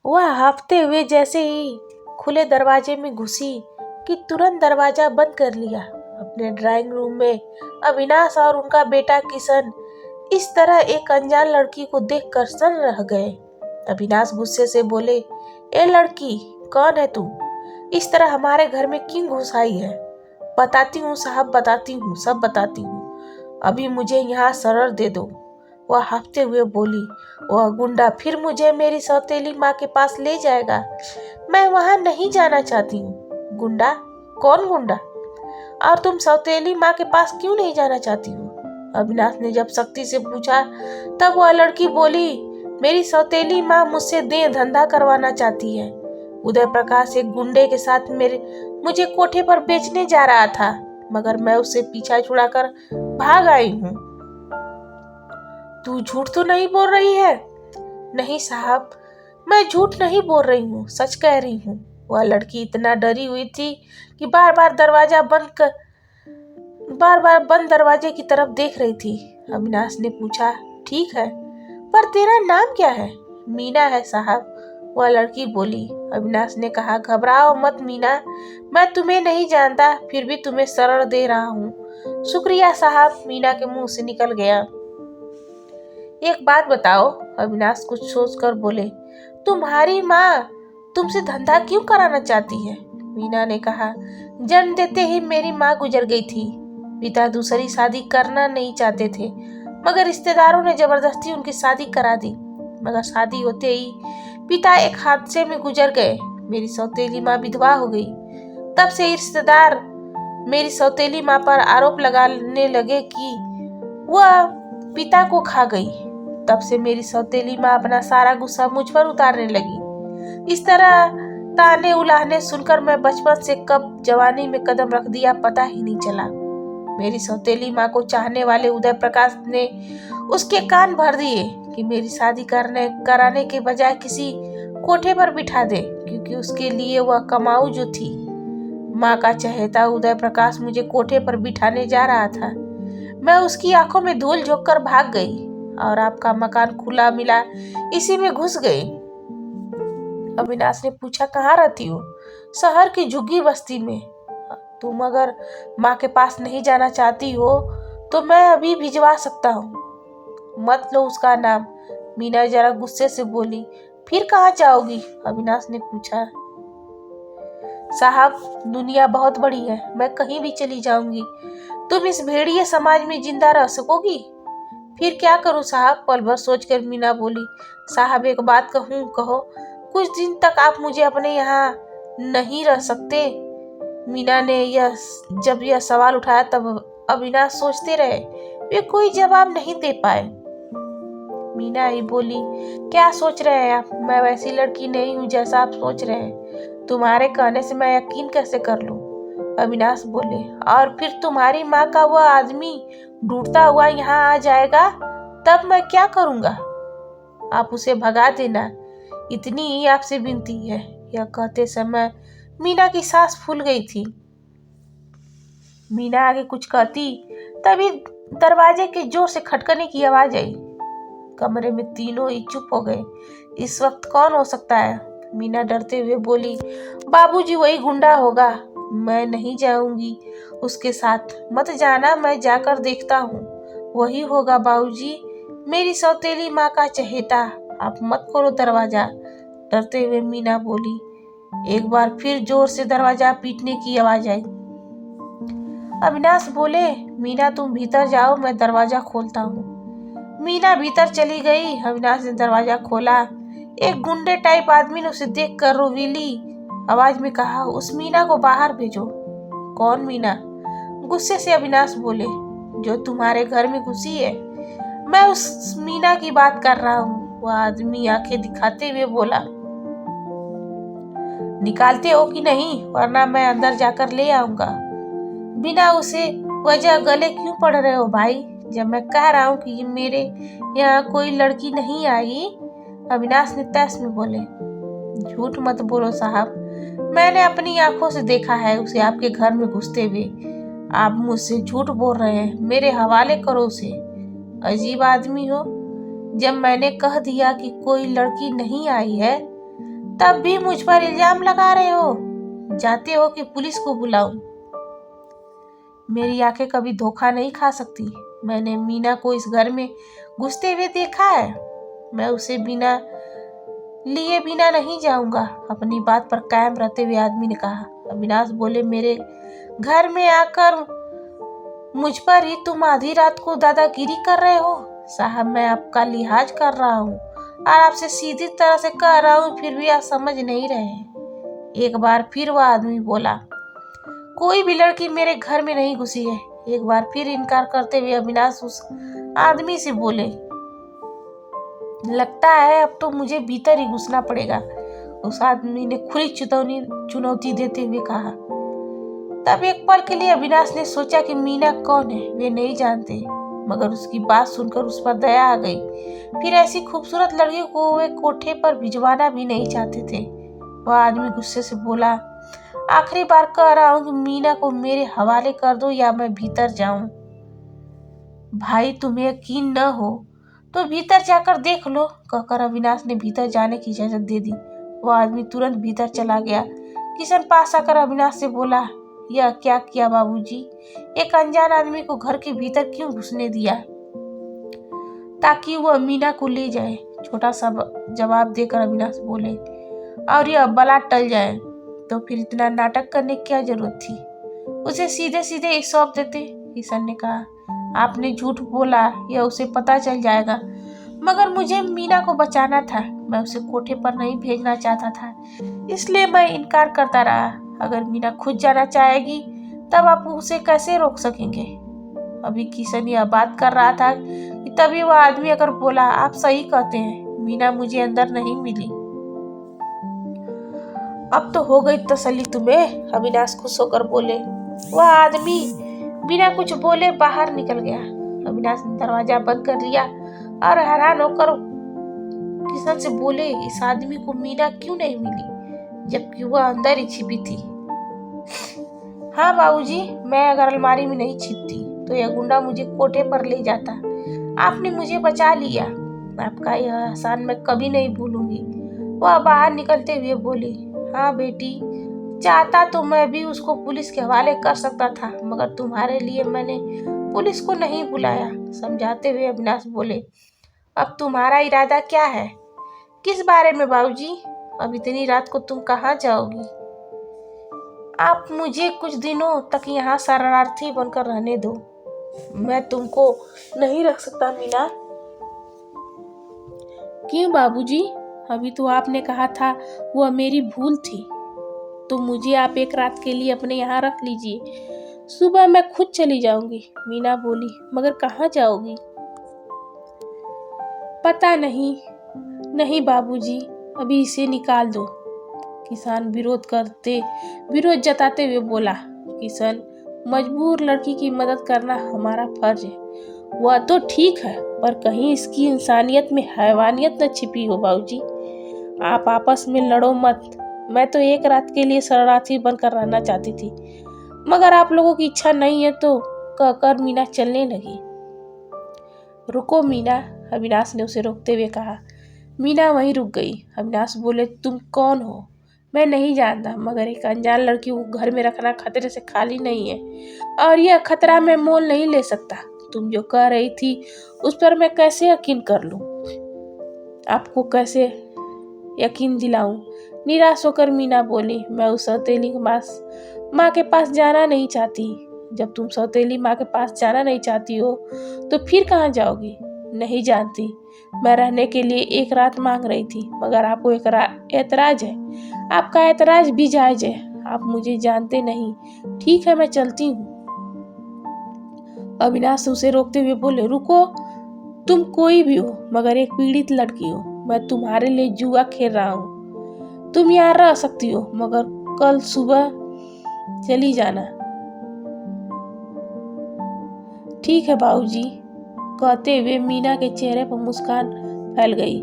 वह हाँफते हुए जैसे ही खुले दरवाजे में घुसी कि तुरंत दरवाजा बंद कर लिया। अपने ड्राइंग रूम में अविनाश और उनका बेटा किशन इस तरह एक अनजान लड़की को देखकर सन्न रह गए। अविनाश गुस्से से बोले, ए लड़की, कौन है तू? इस तरह हमारे घर में क्यों घुस आई है? बताती हूँ साहब, बताती हूँ, सब बताती हूँ। अभी मुझे यहाँ शरण दे दो। वह हाँफते हुए बोली, वह गुंडा फिर मुझे मेरी सौतेली माँ के पास ले जाएगा। मैं वहाँ नहीं जाना चाहती हूँ। गुंडा? कौन गुंडा? और तुम सौतेली माँ के पास क्यों नहीं जाना चाहती हो? अविनाश ने जब सख्ती से पूछा तब वह लड़की बोली, मेरी सौतेली माँ मुझसे देह धंधा करवाना चाहती है। उदय प्रकाश एक गुंडे के साथ मुझे कोठे पर बेचने जा रहा था, मगर मैं उससे पीछा छुड़ाकर भाग आई हूँ। तू झूठ तो नहीं बोल रही है? नहीं साहब, मैं झूठ नहीं बोल रही हूँ, सच कह रही हूँ। वह लड़की इतना डरी हुई थी कि बार बार बंद दरवाजे की तरफ देख रही थी। अविनाश ने पूछा, ठीक है, पर तेरा नाम क्या है? मीना है साहब, वह लड़की बोली। अविनाश ने कहा, घबराओ मत मीना, मैं तुम्हें नहीं जानता, फिर भी तुम्हें शरण दे रहा हूँ। शुक्रिया साहब, मीना के मुंह से निकल गया। एक बात बताओ, अविनाश कुछ सोचकर बोले, तुम्हारी माँ तुमसे धंधा क्यों कराना चाहती है? मीना ने कहा, जन्म देते ही मेरी माँ गुजर गई थी। पिता दूसरी शादी करना नहीं चाहते थे, मगर रिश्तेदारों ने जबरदस्ती उनकी शादी करा दी। मगर शादी होते ही पिता एक हादसे में गुजर गए। मेरी सौतेली माँ विधवा हो गई। तब से रिश्तेदार मेरी सौतेली माँ पर आरोप लगाने लगे कि वह पिता को खा गई। तब से मेरी सौतेली माँ अपना सारा गुस्सा मुझ पर उतारने लगी। इस तरह ताने उलाहने सुनकर मैं बचपन से कब जवानी में कदम रख दिया पता ही नहीं चला। मेरी सौतेली माँ को चाहने वाले उदय प्रकाश ने उसके कान भर दिए कि मेरी शादी कराने के बजाय किसी कोठे पर बिठा दे, क्योंकि उसके लिए वह कमाऊ जो थी। माँ का चहेता उदय प्रकाश मुझे कोठे पर बिठाने जा रहा था। मैं उसकी आंखों में धूल झोंककर भाग गई और आपका मकान खुला मिला, इसी में घुस गई। अविनाश ने पूछा, कहाँ रहती हो? शहर की झुग्गी बस्ती में। तुम अगर माँ के पास नहीं जाना चाहती हो तो मैं अभी भिजवा सकता हूँ। मत लो उसका नाम, मीना जरा गुस्से से बोली। फिर कहाँ जाओगी? अविनाश ने पूछा। साहब, दुनिया बहुत बड़ी है, मैं कहीं भी चली जाऊंगी। तुम इस भेड़िए समाज में जिंदा रह सकोगी? फिर क्या करूं साहब? पल भर सोचकर मीना बोली, साहब एक बात कहो, कुछ दिन तक आप मुझे अपने यहाँ नहीं रह सकते? मीना ने जब यह सवाल उठाया तब अविनाश सोचते रहे। वे कोई जवाब नहीं दे पाए। मीना ही बोली, क्या सोच रहे हैं आप? मैं वैसी लड़की नहीं हूँ जैसा आप सोच रहे हैं। तुम्हारे कहने से मैं यकीन कैसे कर लूं? अविनाश बोले, और फिर तुम्हारी माँ का वह आदमी ढूंढता हुआ यहाँ आ जाएगा, तब मैं क्या करूँगा? आप उसे भगा देना, इतनी ही आपसे विनती है। यह कहते समय मीना की सांस फूल गई थी। मीना आगे कुछ कहती तभी दरवाजे के जोर से खटकने की आवाज आई। कमरे में तीनों ही चुप हो गए। इस वक्त कौन हो सकता है? मीना डरते हुए बोली, बाबूजी वही गुंडा होगा। मैं नहीं जाऊंगी उसके साथ, मत जाना, मैं जाकर देखता हूँ। वही होगा बाबूजी, मेरी सौतेली माँ का चहेता। आप मत खोलो दरवाजा, डरते हुए मीना बोली। एक बार फिर जोर से दरवाजा पीटने की आवाज आई। अविनाश बोले, मीना तुम भीतर जाओ, मैं दरवाजा खोलता हूँ। मीना भीतर चली गई। अविनाश ने दरवाजा खोला। एक गुंडे टाइप आदमी ने उसे देखकर रोवीली आवाज में कहा, उस मीना को बाहर भेजो। कौन मीना? गुस्से से अविनाश बोले, जो तुम्हारे घर में घुसी है। मैं उस मीना की बात कर रहा हूँ। वह आदमी आंखें दिखाते हुए बोला, निकालते हो कि नहीं, वरना मैं अंदर जाकर ले आऊंगा। बिना उसे वजह गले क्यों पड़ रहे हो भाई? जब मैं कह रहा हूँ कि मेरे यहाँ कोई लड़की नहीं आई। अविनाश ने तैस में बोले, झूठ मत बोलो साहब, मैंने अपनी आंखों से देखा है उसे आपके घर में घुसते हुए। आप मुझसे झूठ बोल रहे हैं, मेरे हवाले करो उसे। अजीब आदमी हो, जब मैंने कह दिया कि कोई लड़की नहीं आई है तब भी मुझ पर इल्जाम लगा रहे हो। जाते हो कि पुलिस को बुलाऊं? मेरी आंखें कभी धोखा नहीं खा सकती। मैंने मीना को इस घर में घुसते हुए देखा है। मैं उसे बिना नहीं जाऊंगा, अपनी बात पर कायम रहते हुए आदमी ने कहा। अविनाश बोले, मेरे घर में आकर मुझ पर ही तुम आधी रात को दादागिरी कर रहे हो? साहब, मैं आपका लिहाज कर रहा हूँ और आपसे सीधी तरह से कह रहा हूँ, फिर भी आप समझ नहीं रहे हैं। एक बार फिर वह आदमी बोला, कोई भी लड़की मेरे घर में नहीं घुसी है। एक बार फिर इनकार करते हुए अविनाश उस आदमी से बोले, लगता है अब तो मुझे भीतर ही घुसना पड़ेगा। उस आदमी ने खुली चुनौती देते हुए कहा। तब एक पल के लिए अविनाश ने सोचा कि मीना कौन है, वे नहीं जानते, मगर उसकी बात सुनकर उस पर दया आ गई। फिर ऐसी खूबसूरत लड़की को वे कोठे पर भिजवाना भी नहीं चाहते थे। वह आदमी गुस्से से बोला, आखिरी बार कह रहा हूँ कि मीना को मेरे हवाले कर दो या मैं भीतर जाऊं। भाई, तुम्हें यकीन न हो तो भीतर जाकर देख लो, कहकर अविनाश ने भीतर जाने की इजाजत दे दी। वह आदमी तुरंत भीतर चला गया। किशन पास आकर अविनाश से बोला, यह क्या किया बाबूजी? एक अनजान आदमी को घर के भीतर क्यों घुसने दिया? ताकि वह मीना को ले जाए, छोटा सा जवाब देकर अविनाश बोले। और यह बला टल जाए तो फिर इतना नाटक करने की क्या जरूरत थी? उसे सीधे सीधे सौंप देते। किशन ने कहा, आपने झूठ बोला, यह उसे पता चल जाएगा, मगर मुझे मीना को बचाना था। मैं उसे कोठे पर नहीं भेजना चाहता था, इसलिए मैं इनकार करता रहा। अगर मीना खुद जाना चाहेगी तब आप उसे कैसे रोक सकेंगे? अभी किशन यह बात कर रहा था कि तभी वह आदमी अगर बोला, आप सही कहते हैं, मीना मुझे अंदर नहीं मिली। अब तो हो गई तसल्ली तुम्हें? अविनाश खुश होकर बोले। वह आदमी बिना कुछ बोले बाहर निकल गया। अविनाश ने दरवाजा बंद कर लिया और हैरान होकर किशन से बोले, इस आदमी को मीना क्यों नहीं मिली जबकि वह अंदर ही छिपी थी? हाँ बाबूजी, मैं अगर अलमारी में नहीं छिपती तो यह गुंडा मुझे कोठे पर ले जाता। आपने मुझे बचा लिया। आपका यह एहसान मैं कभी नहीं भूलूंगी। वह बाहर निकलते हुए बोली, हाँ बेटी, चाहता तो मैं भी उसको पुलिस के हवाले कर सकता था, मगर तुम्हारे लिए मैंने पुलिस को नहीं बुलाया। समझाते हुए अविनाश बोले, अब तुम्हारा इरादा क्या है? किस बारे में बाबूजी? अब इतनी रात को तुम कहाँ जाओगी? आप मुझे कुछ दिनों तक यहाँ शरणार्थी बनकर रहने दो। मैं तुमको नहीं रख सकता मीना। क्यों बाबूजी? अभी तो आपने कहा था वह मेरी भूल थी, तो मुझे आप एक रात के लिए अपने यहाँ रख लीजिए। सुबह मैं खुद चली जाऊंगी। मीना बोली, मगर कहाँ जाओगी? पता नहीं। नहीं बाबूजी, अभी इसे निकाल दो। किसान विरोध जताते हुए बोला। किशन, मजबूर लड़की की मदद करना हमारा फर्ज है। वह तो ठीक है, पर कहीं इसकी इंसानियत में हैवानियत न छिपी हो। बाबूजी, आप आपस में लड़ो मत। मैं तो एक रात के लिए शरणार्थी बनकर रहना चाहती थी, मगर आप लोगों की इच्छा नहीं है, तो कहकर मीना चलने लगी। रुको मीना, अविनाश ने उसे रोकते हुए कहा। मीना वहीं रुक गई। अविनाश बोले, तुम कौन हो? मैं नहीं जानता, मगर एक अनजान लड़की को घर में रखना खतरे से खाली नहीं है, और यह खतरा मैं मोल नहीं ले सकता। तुम जो कह रही थी उस पर मैं कैसे यकीन कर लूं? आपको कैसे यकीन दिलाऊं? निराश होकर मीना बोली, मैं उस सौतेली माँ के पास जाना नहीं चाहती। जब तुम सौतेली माँ के पास जाना नहीं चाहती हो तो फिर कहाँ जाओगी? नहीं जानती। मैं रहने के लिए एक रात मांग रही थी, मगर आपको एक ऐतराज है। आपका ऐतराज भी जायज है। आप मुझे जानते नहीं। ठीक है, मैं चलती हूँ। अविनाश उसे रोकते हुए बोले, रुको, तुम कोई भी हो, मगर एक पीड़ित लड़की हो। मैं तुम्हारे लिए जुआ खेल रहा हूँ। तुम यहाँ रह सकती हो, मगर कल सुबह चली जाना। ठीक है बाबूजी, कहते हुए मीना के चेहरे पर मुस्कान फैल गई।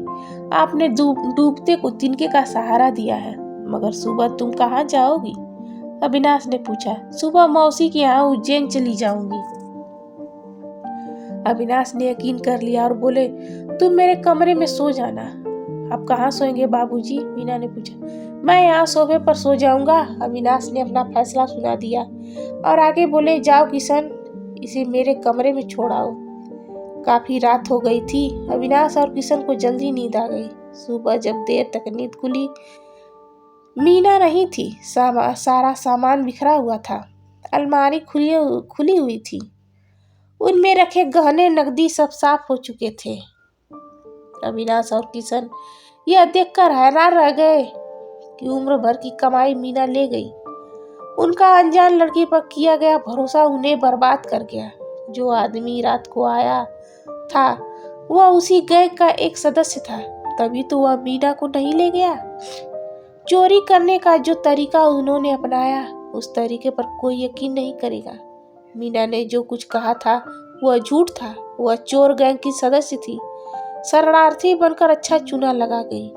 आपने डूबते को तिनके का सहारा दिया है, मगर सुबह तुम कहाँ जाओगी? अविनाश ने पूछा। सुबह मौसी के यहाँ उज्जैन चली जाऊंगी। अविनाश ने यकीन कर लिया और बोले, तुम मेरे कमरे में सो जाना। आप कहाँ सोएंगे बाबूजी? मीना ने पूछा। मैं यहाँ सोफे पर सो जाऊंगा। अविनाश ने अपना फैसला सुना दिया और आगे बोले, जाओ किशन, इसे मेरे कमरे में छोड़ आओ। काफी रात हो गई थी। अविनाश और किशन को जल्दी नींद आ गई। सुबह जब देर तक नींद खुली, मीना नहीं थी। सारा सामान बिखरा हुआ था। अलमारी खुली हुई थी। उनमें रखे गहने नकदी सब साफ हो चुके थे। अविनाश और किशन यह देखकर हैरान रह गए कि उम्र भर की कमाई मीना ले गई। उनका अनजान लड़की पर किया गया भरोसा उन्हें बर्बाद कर गया। जो आदमी रात को आया था वह उसी गैंग का एक सदस्य था, तभी तो वह मीना को नहीं ले गया। चोरी करने का जो तरीका उन्होंने अपनाया, उस तरीके पर कोई यकीन नहीं करेगा। मीना ने जो कुछ कहा था वह झूठ था। वह चोर गैंग की सदस्य थी, शरणार्थी बनकर अच्छा चूना लगा गई।